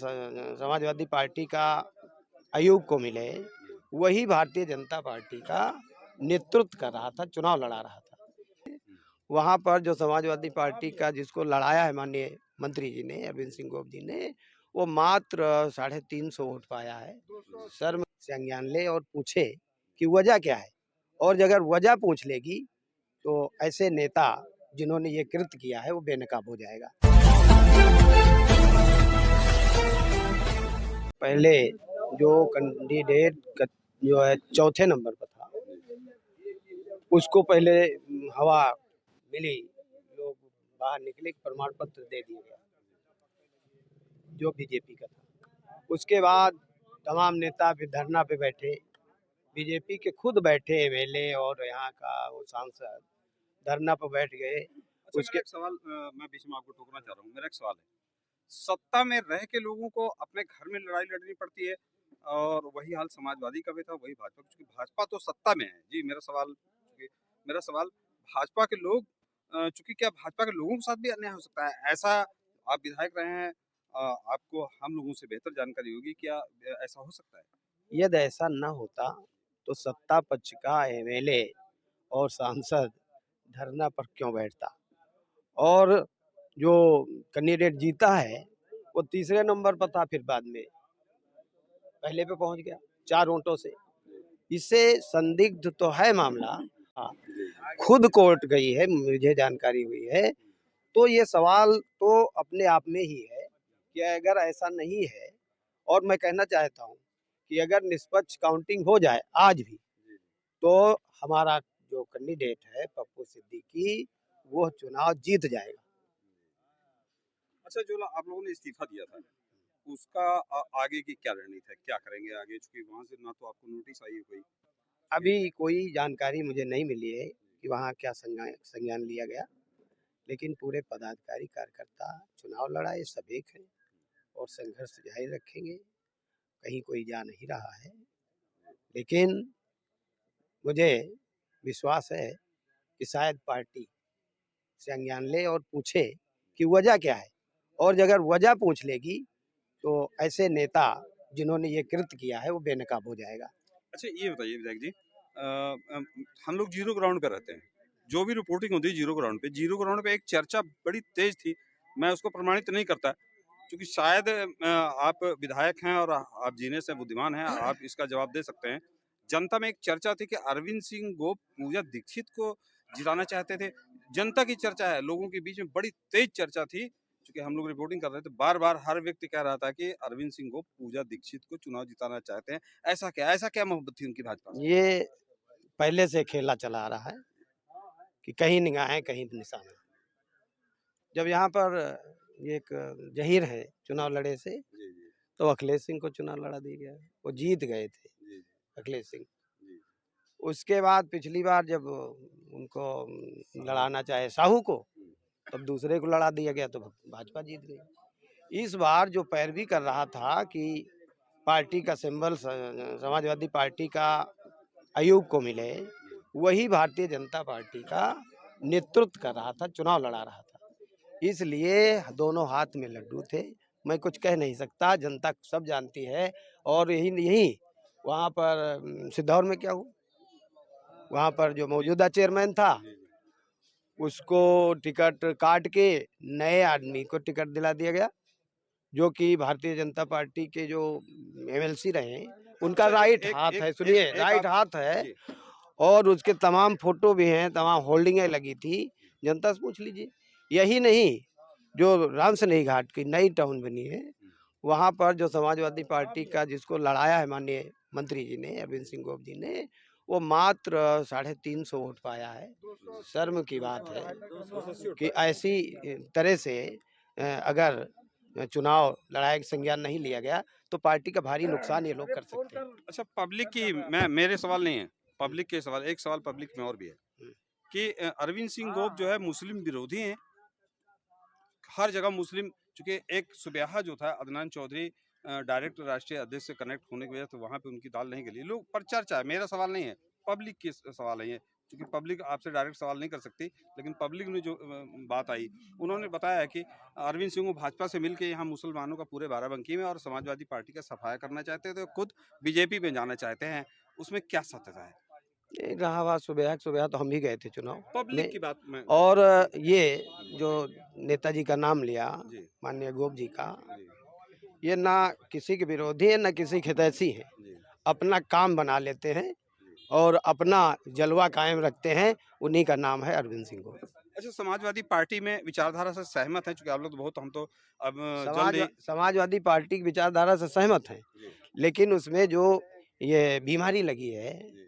Samajwadi party का अयूब को मिले, वही भारतीय जनता पार्टी का नेतृत्व कर रहा था, चुनाव लड़ा रहा था। वहाँ पर जो समाजवादी पार्टी का जिसको लड़ाया है माननीय मंत्री जी ने, अरविंद सिंह गोप जी ने, वो मात्र 350 वोट पाया है। शर्म से संज्ञान ले और पूछे कि वजह क्या है, और अगर वजह पूछ लेगी तो ऐसे नेता जिन्होंने ये कृत्य किया है वो बेनकाब हो जाएगा। पहले जो कैंडिडेट जो है चौथे नंबर पर था, उसको पहले हवा मिली, लोग बाहर निकले, प्रमाण पत्र दे दिया गया जो बीजेपी का था। उसके बाद तमाम नेता फिर धरना पे बैठे, बीजेपी के खुद बैठे एमएलए और यहाँ का वो सांसद धरना पर बैठ गए। अच्छा, उसके मेरा एक सवाल मैं बीच में आपको टोकना चाह रहा हूँ। मेरा एक सवाल है, सत्ता में रह के लोगों को अपने घर में लड़ाई लड़नी पड़ती है, और वही हाल समाजवादी का भी था, वही भाजपा, क्योंकि भाजपा तो सत्ता में है। जी, मेरा सवाल भाजपा के लोग, चूंकि क्या भाजपा के लोगों के साथ भी अन्याय हो सकता है? ऐसा, आप विधायक रहे हैं, आपको हम लोगों से बेहतर जानकारी होगी, क्या ऐसा हो सकता है? यदि ऐसा न होता तो सत्ता पक्ष का एमएलए और सांसद धरना पर क्यों बैठता, और जो कैंडिडेट जीता है वो तीसरे नंबर पर था, फिर बाद में पहले पे पहुंच गया 4 वोटों से। इससे संदिग्ध तो है मामला। हाँ, खुद कोर्ट गई है, मुझे जानकारी हुई है। तो ये सवाल तो अपने आप में ही है कि अगर ऐसा नहीं है, और मैं कहना चाहता हूँ कि अगर निष्पक्ष काउंटिंग हो जाए आज भी, तो हमारा जो कैंडिडेट है पप्पू सिद्दीकी, वो चुनाव जीत जाएगा। अच्छा, जो आप लोगों ने इस्तीफा दिया था, उसका आगे की क्या रणनीति है? क्या करेंगे आगे? चूंकि वहां से ना तो आपको नोटिस आई है कोई। अभी कोई जानकारी मुझे नहीं मिली है कि वहाँ क्या संज्ञान लिया गया, लेकिन पूरे पदाधिकारी कार्यकर्ता चुनाव लड़ाए सब एक हैं और संघर्ष जारी रखेंगे। कहीं कोई जा नहीं रहा है, लेकिन मुझे विश्वास है कि शायद पार्टी संज्ञान ले और पूछे कि वजह क्या है, और अगर वजह पूछ लेगी तो ऐसे नेता जिन्होंने ये कृत्य किया है वो बेनकाब हो जाएगा। अच्छा, ये बताइए विधायक जी, हम लोग जीरो ग्राउंड पे रहते हैं, जो भी रिपोर्टिंग होती है जीरो ग्राउंड पे एक चर्चा बड़ी तेज थी। मैं उसको प्रमाणित नहीं करता, क्योंकि शायद आप विधायक हैं और आप जीने से बुद्धिमान हैं, आप इसका जवाब दे सकते हैं। जनता में एक चर्चा थी कि अरविंद सिंह गोप पूजा दीक्षित को जिताना चाहते थे। जनता की चर्चा है, लोगों के बीच में बड़ी तेज चर्चा थी, क्योंकि हम लोग रिपोर्टिंग कर रहे थे, बार बार हर व्यक्ति कह रहा था कि अरविंद सिंह गोप पूजा दीक्षित को चुनाव जिताना चाहते हैं। ऐसा क्या मोहब्बत थी उनकी भाजपा से? ये पहले से खेला चला आ रहा है कि कहीं निगाहें कहीं निशाना। जब यहाँ पर एक जहीर है चुनाव लड़े से, जी, जी, तो अखिलेश सिंह को चुनाव लड़ा दिया गया, वो जीत गए थे जी, अखिलेश सिंह। जी। उसके बाद पिछली बार जब उनको लड़ाना चाहे साहू को, हुँ, तब दूसरे को लड़ा दिया गया तो भाजपा जीत गई। इस बार जो पैरवी कर रहा था कि पार्टी का सिंबल समाजवादी पार्टी का अयूब को मिले, वही भारतीय जनता पार्टी का नेतृत्व कर रहा था, चुनाव लड़ा रहा था। इसलिए दोनों हाथ में लड्डू थे। मैं कुछ कह नहीं सकता, जनता सब जानती है। और यही नहीं, वहाँ पर सिद्धौर में क्या हुआ, वहाँ पर जो जी, मौजूदा चेयरमैन था, जी, जी। उसको टिकट काट के नए आदमी को टिकट दिला दिया गया, जो कि भारतीय जनता पार्टी के जो एमएलसी रहे हैं, उनका अच्छा, एक राइट एक हाथ एक है। एक सुनिए, एक राइट आप हाथ है, जी, और उसके तमाम फोटो भी हैं, तमाम होल्डिंगें लगी थी। जनता से पूछ लीजिए। यही नहीं, जो रामसनेही घाट की नई टाउन बनी है, हुँ, वहाँ पर जो समाजवादी पार्टी का जिसको लड़ाया है माननीय मंत्री जी ने, अरविंद सिंह गोप जी ने, वो मात्र 350 वोट पाया है। शर्म की बात है कि ऐसी तरह से अगर चुनाव लड़ाई का संज्ञान नहीं लिया गया तो पार्टी का भारी नुकसान ये लोग कर सकते हैं। अच्छा, पब्लिक की, मैं मेरे सवाल नहीं है, पब्लिक के सवाल, एक सवाल पब्लिक में और भी है कि अरविंद सिंह गोप जो है मुस्लिम विरोधी हैं। हर जगह मुस्लिम, चूँकि एक सुबह जो था अदनान चौधरी डायरेक्ट राष्ट्रीय अध्यक्ष से कनेक्ट होने की वजह से वहाँ पे उनकी दाल नहीं गली। लोग पर चर्चा है, मेरा सवाल नहीं है, पब्लिक के सवाल है ये। क्योंकि पब्लिक आपसे डायरेक्ट सवाल नहीं कर सकती, लेकिन पब्लिक में जो बात आई, उन्होंने बताया कि अरविंद सिंह वो भाजपा से मिलके यहाँ मुसलमानों का पूरे बाराबंकी में और समाजवादी पार्टी का सफाया करना चाहते थे, तो खुद बीजेपी में जाना चाहते हैं। उसमें क्या सत्यता है? इलाहाबाद सुबह तो हम भी गए थे चुनाव पब्लिक में। की बात मैं और जी, ये जो नेताजी का नाम लिया, जी, माननीय गोप जी का, जी, ये ना किसी के विरोधी है ना किसी के हितैषी है। जी, अपना काम बना लेते हैं जी। और अपना जलवा कायम रखते हैं। उन्हीं का नाम है अरविंद सिंह गोप। अच्छा, समाजवादी पार्टी में विचारधारा से सहमत हैं? चूँकि आप लोग तो बहुत, हम तो अब जल्द ही समाजवादी पार्टी की विचारधारा से सहमत हैं, जी, लेकिन उसमें जो ये बीमारी लगी है, जी।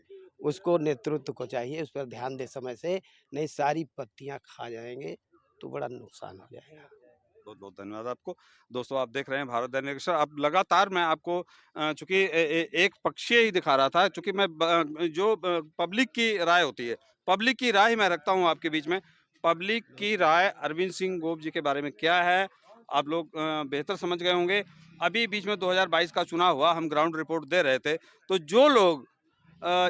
उसको नेतृत्व को चाहिए उस पर ध्यान दे समय से, नहीं सारी पत्तियां खा जाएंगे तो बड़ा नुकसान हो जाएगा। बहुत-बहुत धन्यवाद आपको। दोस्तों, आप देख रहे हैं भारत दैनिक अक्सर। अब लगातार मैं आपको चूँकि एक पक्षीय ही दिखा रहा था, चूँकि मैं जो पब्लिक की राय होती है, पब्लिक की राय मैं रखता हूँ आपके बीच में। पब्लिक की राय अरविंद सिंह गोप जी के बारे में क्या है, आप लोग बेहतर समझ गए होंगे। अभी बीच में 2022 का चुनाव हुआ, हम ग्राउंड रिपोर्ट दे रहे थे, तो जो लोग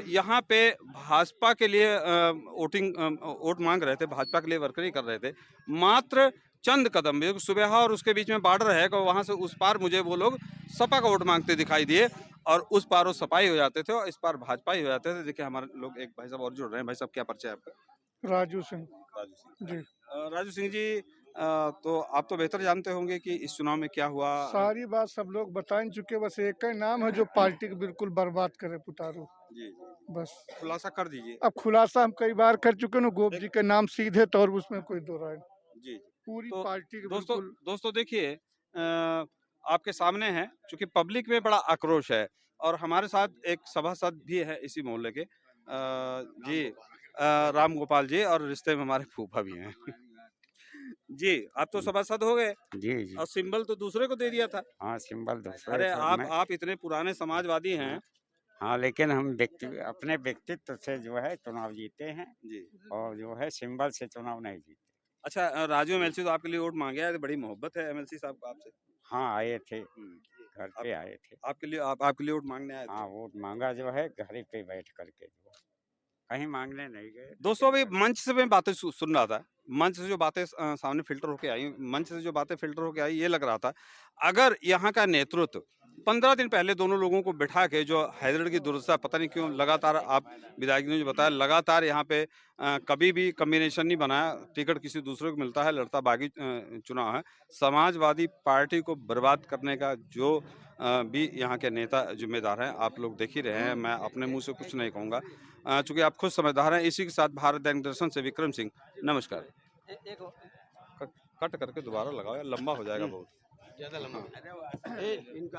यहाँ पे भाजपा के लिए वोट मांग रहे थे, भाजपा के लिए वर्करी कर रहे थे, मात्र चंद कदम, सुबह और उसके बीच में बॉर्डर है, वहां से उस पार मुझे वो लोग सपा का वोट मांगते दिखाई दिए, और उस पार वो सपा ही हो जाते थे और इस पार भाजपा ही हो जाते थे। देखिए हमारे लोग, एक भाई साहब और जुड़ रहे हैं। भाई साहब, क्या परिचय है आपका? राजू सिंह। राजू सिंह। जी। राजू सिंह जी, तो आप तो बेहतर जानते होंगे कि इस चुनाव में क्या हुआ। सारी बात सब लोग बता ही चुके, बस एक ही नाम है जो पार्टी को बिल्कुल बर्बाद करे, पुतारू। जी, बस खुलासा कर दीजिए। अब खुलासा हम कई बार कर चुके ना, गोप एक जी के नाम सीधे तौर पर, उसमें कोई दो राय नहीं। जी, पूरी तो पार्टी के दोस्तों बिल्कुल। दोस्तों देखिए, आपके सामने है, चूंकि पब्लिक में बड़ा आक्रोश है, और हमारे साथ एक सभासद भी है इसी मोहल्ले के, जी, राम गोपाल जी, और रिश्ते में हमारे फूफा भी हैं। जी, आप तो सभासद हो गए जी, जी। और सिंबल तो दूसरे को दे दिया था। हाँ, सिंबल दूसरे अरे, को मैं। आप इतने पुराने समाजवादी हैं। हाँ, हाँ, लेकिन हम अपने व्यक्तित्व से जो है चुनाव जीते हैं, जी। और जो है सिंबल से चुनाव नहीं जीते। अच्छा, राजू एमएलसी तो आपके लिए वोट मांगे हैं, बड़ी मोहब्बत है एमएलसी साहब को आपसे। हाँ, आए थे, हम्म, घर आप पे आए थे। आपके लिए वोट मांगने आए थे। हाँ, वोट मांगा जो है घर ही पे बैठ करके, जो कहीं मांगने नहीं गए थे, दोस्तों, अभी केवल। मंच से मैं बातें सुन रहा था। मंच से जो बातें सामने फ़िल्टर होके आई, मंच से जो बातें फ़िल्टर होके आई, ये लग रहा था, अगर यहाँ का नेतृत्व 15 दिन पहले दोनों लोगों को बिठा के, जो हैदर की दुर्दशा, पता नहीं क्यों लगातार, आप विधायक ने जो बताया, लगातार यहाँ पे कभी भी कॉम्बिनेशन नहीं बनाया, टिकट किसी दूसरे को मिलता है, लड़ता बागी चुनाव है। समाजवादी पार्टी को बर्बाद करने का जो भी यहाँ के नेता ज़िम्मेदार हैं, आप लोग देख ही रहे हैं, मैं अपने मुँह से कुछ नहीं कहूँगा। चूँकि आप खुद समझदार हैं। इसी के साथ भारत दैनिक दर्शन से विक्रम सिंह, नमस्कार। क कट करके दोबारा लगाओ यार, लंबा हो जाएगा बहुत। ज्यादा लंबा हाँ। इनका